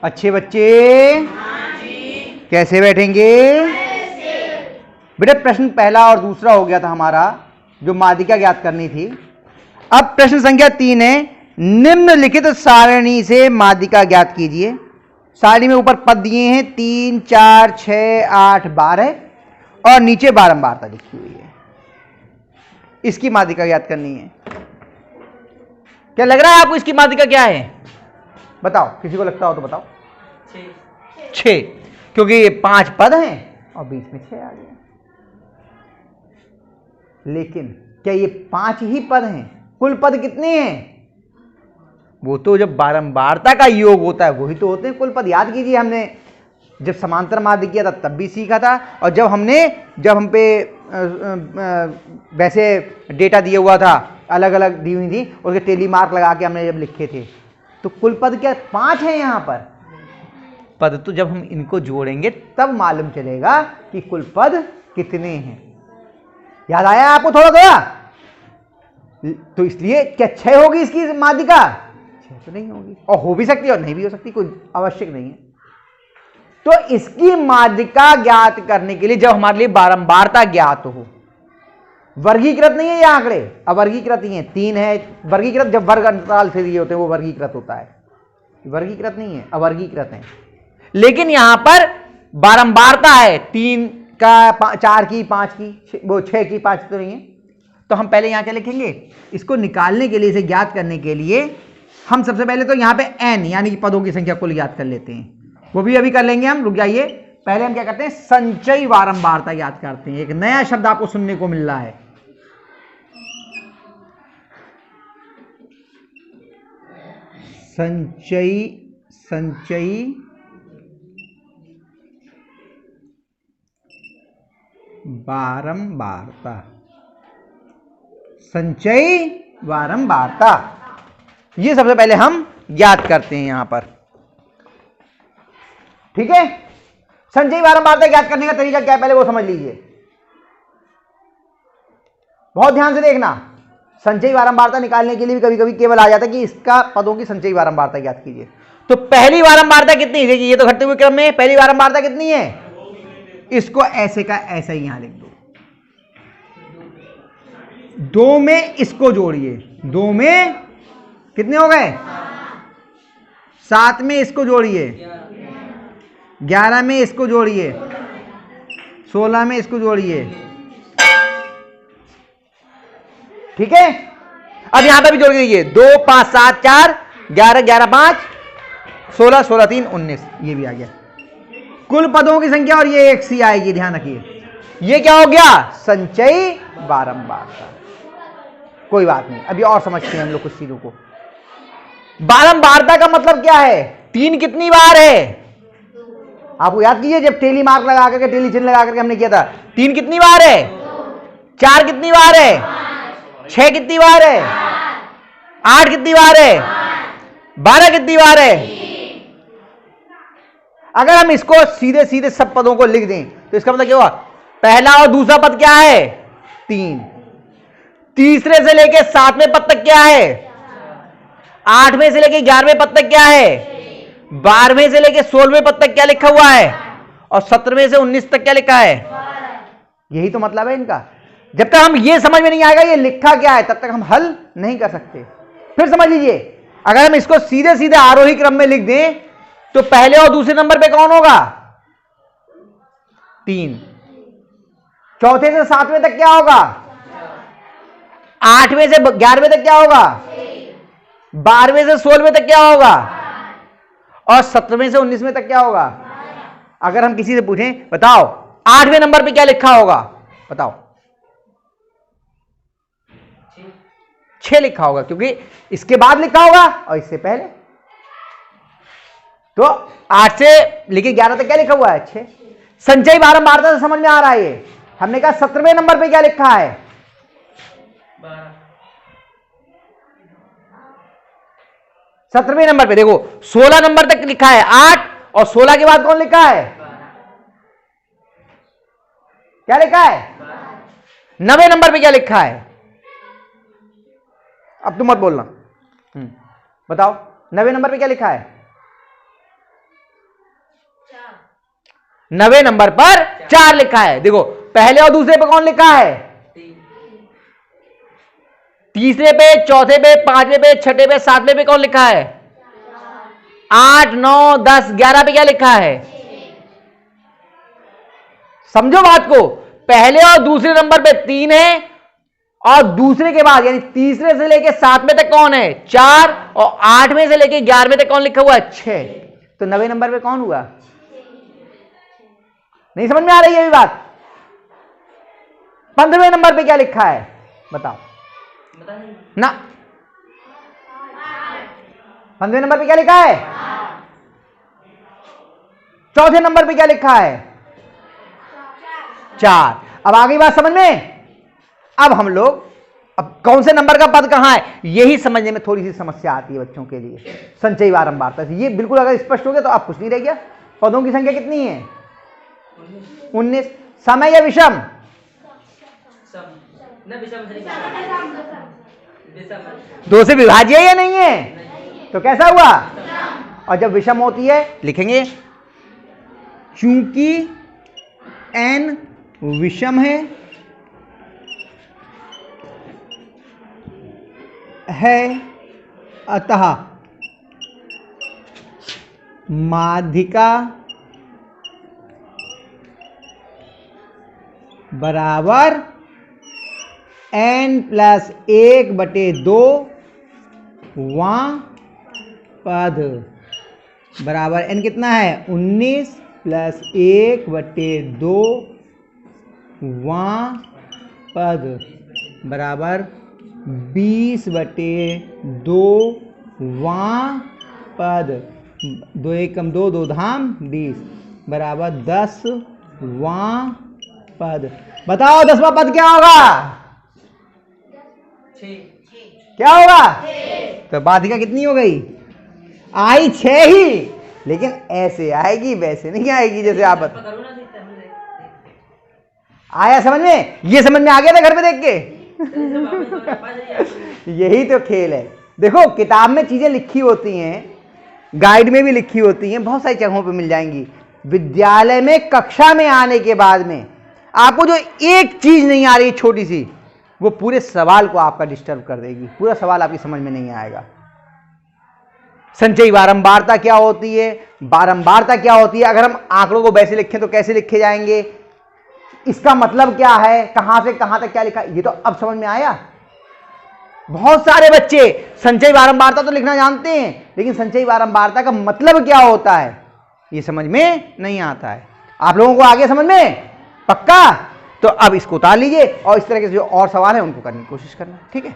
अच्छे बच्चे कैसे बैठेंगे? बेटा प्रश्न पहला और दूसरा हो गया था हमारा, जो माध्यिका ज्ञात करनी थी। अब प्रश्न संख्या 3 है, निम्नलिखित सारणी से माध्यिका ज्ञात कीजिए। सारणी में ऊपर पद दिए हैं 3, 4, 6, 8, 12 और नीचे बारंबारता लिखी हुई है। इसकी माध्यिका ज्ञात करनी है। क्या लग रहा है आपको इसकी माध्यिका क्या है? बताओ, किसी को लगता हो तो बताओ। 6, क्योंकि ये 5 पद हैं और बीच में 6 आ गया। लेकिन क्या ये 5 ही पद हैं? कुल पद कितने हैं? वो तो जब बारंबारता का योग होता है वही तो होते हैं कुल पद। याद कीजिए, हमने जब समांतर माध्य किया था तब भी सीखा था, और जब हम पे वैसे डेटा दिया हुआ था, अलग अलग दी हुई थी, उसके टेली मार्क लगा के हमने जब लिखे थे, तो कुल पद क्या 5 हैं यहां पर? पद तो जब हम इनको जोड़ेंगे तब मालूम चलेगा कि कुल पद कितने हैं। याद आया आपको थोड़ा थोड़ा? तो इसलिए क्या 6 होगी इसकी माध्यिका? 6 तो नहीं होगी, और हो भी सकती है और नहीं भी हो सकती, कोई आवश्यक नहीं है। तो इसकी माध्यिका ज्ञात करने के लिए जब हमारे लिए बारंबारता ज्ञात हो, वर्गीकृत नहीं है ये आंकड़े, अवर्गीकृत ही है। 3 है वर्गीकृत, जब वर्ग अंतराल से दिए होते हैं वो वर्गीकृत होता है, वर्गीकृत नहीं है, अवर्गीकृत है। लेकिन यहां पर बारंबारता है, 3 का 4 की 5 की, वो 6 की 5 तो नहीं है। तो हम पहले यहां क्या लिखेंगे? इसको निकालने के लिए, इसे ज्ञात करने के लिए हम सबसे पहले तो यहां पे n यानी कि पदों की संख्या कुल ज्ञात कर लेते हैं। वो भी अभी कर लेंगे हम, रुक जाइए। पहले हम क्या करते हैं? संचयी बारंबारता याद करते हैं। एक नया शब्द आपको सुनने को मिल रहा है, संचयी बारंबारता। संचयी बारंबारता, ये सबसे पहले हम ज्ञात करते हैं यहां पर। ठीक है, संचयी बारंबारता ज्ञात करने का तरीका क्या है पहले वो समझ लीजिए, बहुत ध्यान से देखना। संचयी बारंबारता निकालने के लिए भी कभी कभी केवल आ जाता है कि इसका पदों की संचयी बारंबारता ज्ञात कीजिए। तो पहली बारंबारता कितनी है? देखिए ये तो घटते हुए क्रम में पहली बारंबारता कितनी है? इसको ऐसे का ऐसा ही यहां लिख दो। 2 में इसको जोड़िए, 2 में कितने हो गए? 7 में इसको जोड़िए, 11 में इसको जोड़िए, 16 में इसको जोड़िए। ठीक है, अब यहां पे भी जोड़ दीजिए, 2, 5, 7, 4, 11, 11, 5, 16, 16, 3, 19, ये भी आ गया कुल पदों की संख्या, और ये एक सी आएगी, ध्यान रखिए। ये क्या हो गया? संचयी बारंबारता। कोई बात नहीं, अभी और समझते हैं हम लोग कुछ चीजों को। बारंबारता का मतलब क्या है? 3 कितनी बार है? आपको याद कीजिए, जब टेली मार्क लगा करके, टेली चिन्ह लगा करके हमने किया था, 3 कितनी बार है? 4 कितनी बार है? 6 कितनी बार है? 8 कितनी बार है? 12 कितनी बार है? अगर हम इसको सीधे सीधे सब पदों को लिख दें तो इसका मतलब क्या हुआ? पहला और दूसरा पद क्या है? 3। तीसरे से लेके 7वें पद तक क्या है? 8वें से लेके 11वें पद तक क्या है? 12वें से लेके 16वें पद तक क्या लिखा हुआ है? और 17वें से 19 तक क्या लिखा है? यही तो मतलब है इनका। जब तक हम ये समझ में नहीं आएगा ये लिखा क्या है, तब तक हम हल नहीं कर सकते। फिर समझ लीजिए, अगर हम इसको सीधे सीधे आरोही क्रम में लिख दें तो पहले और दूसरे नंबर पे कौन होगा? 3। चौथे से 7वें तक क्या होगा? 8वें से 11वें तक क्या होगा? 12वें से 16वें तक क्या होगा? और 17वें से 19वें तक क्या होगा? अगर हम किसी से पूछें बताओ 8वें नंबर पे क्या लिखा होगा, बताओ? 6 लिखा होगा, क्योंकि इसके बाद लिखा होगा और इससे पहले। तो 8 से लेके 11 तक क्या लिखा हुआ है? 6। संचयी बारंबारता से समझ में आ रहा है ये। हमने कहा 17वें नंबर पे क्या लिखा है? 17वें नंबर पे देखो 16 नंबर तक लिखा है 8, और 16 के बाद कौन लिखा है? क्या लिखा है? 9वें नंबर पे क्या लिखा है? अब तुम मत बोलना, बताओ 9वें नंबर पे क्या लिखा है? 90 नंबर पर 4 लिखा है। देखो पहले और दूसरे पे कौन लिखा है, तीसरे पे, चौथे पे, पांचवे पे, छठे पे, सातवें पे कौन लिखा है, 8, 9, 10, 11 पे क्या लिखा है। समझो बात को, पहले और दूसरे नंबर पे 3 है और दूसरे के बाद यानी तीसरे से लेके 7वें तक कौन है, 4, और 8वें से लेके 11वें तक कौन लिखा हुआ है, 6। तो 90 नंबर पे कौन हुआ, नहीं समझ में आ रही है अभी बात। 15वें नंबर पे क्या लिखा है बताओ ना, 15वें नंबर पे क्या लिखा है, चौथे नंबर पे क्या लिखा है, 4। अब आ गई बात समझ में। अब हम लोग अब कौन से नंबर का पद कहां है, यही समझने में थोड़ी सी समस्या आती है बच्चों के लिए। संचयी बारंबारता से ये बिल्कुल अगर स्पष्ट हो गया तो आप कुछ नहीं रह गया। पदों की संख्या कितनी है, 19। समय या विषम, दो से विभाज्य है या नहीं है, तो कैसा हुआ। और जब विषम होती है लिखेंगे चूंकि n विषम है अतः माध्यिका बराबर n+1/2 वां पद बराबर n कितना है 19 + 1/2 वां पद बराबर 20/2 वां पद, 2 1 2 2 धाम 20 बराबर 10 वां पद। बताओ 10वां पद क्या होगा, क्या होगा, तो बाधिका कितनी हो गई, आई 6 ही, लेकिन ऐसे आएगी वैसे नहीं आएगी जैसे आप आया समझ में, ये समझ में आ गया था घर पे देख के। यही तो खेल है। देखो किताब में चीजें लिखी होती हैं, गाइड में भी लिखी होती हैं, बहुत सारी जगहों पे मिल जाएंगी। विद्यालय में कक्षा में आने के बाद में आपको जो एक चीज नहीं आ रही छोटी सी, वो पूरे सवाल को आपका डिस्टर्ब कर देगी, पूरा सवाल आपकी समझ में नहीं आएगा। संचयी बारंबारता क्या होती है, बारंबारता क्या होती है, अगर हम आंकड़ों को वैसे लिखें तो कैसे लिखे जाएंगे, इसका मतलब क्या है, कहां से कहां तक क्या लिखा, ये तो अब समझ में आया। बहुत सारे बच्चे संचयी बारंबारता तो लिखना जानते हैं, लेकिन संचयी बारंबारता का मतलब क्या होता है ये समझ में नहीं आता है। आप लोगों को आगे समझ में पक्का, तो अब इसको उतार लीजिए और इस तरह के जो और सवाल है उनको करने की कोशिश करना, ठीक है।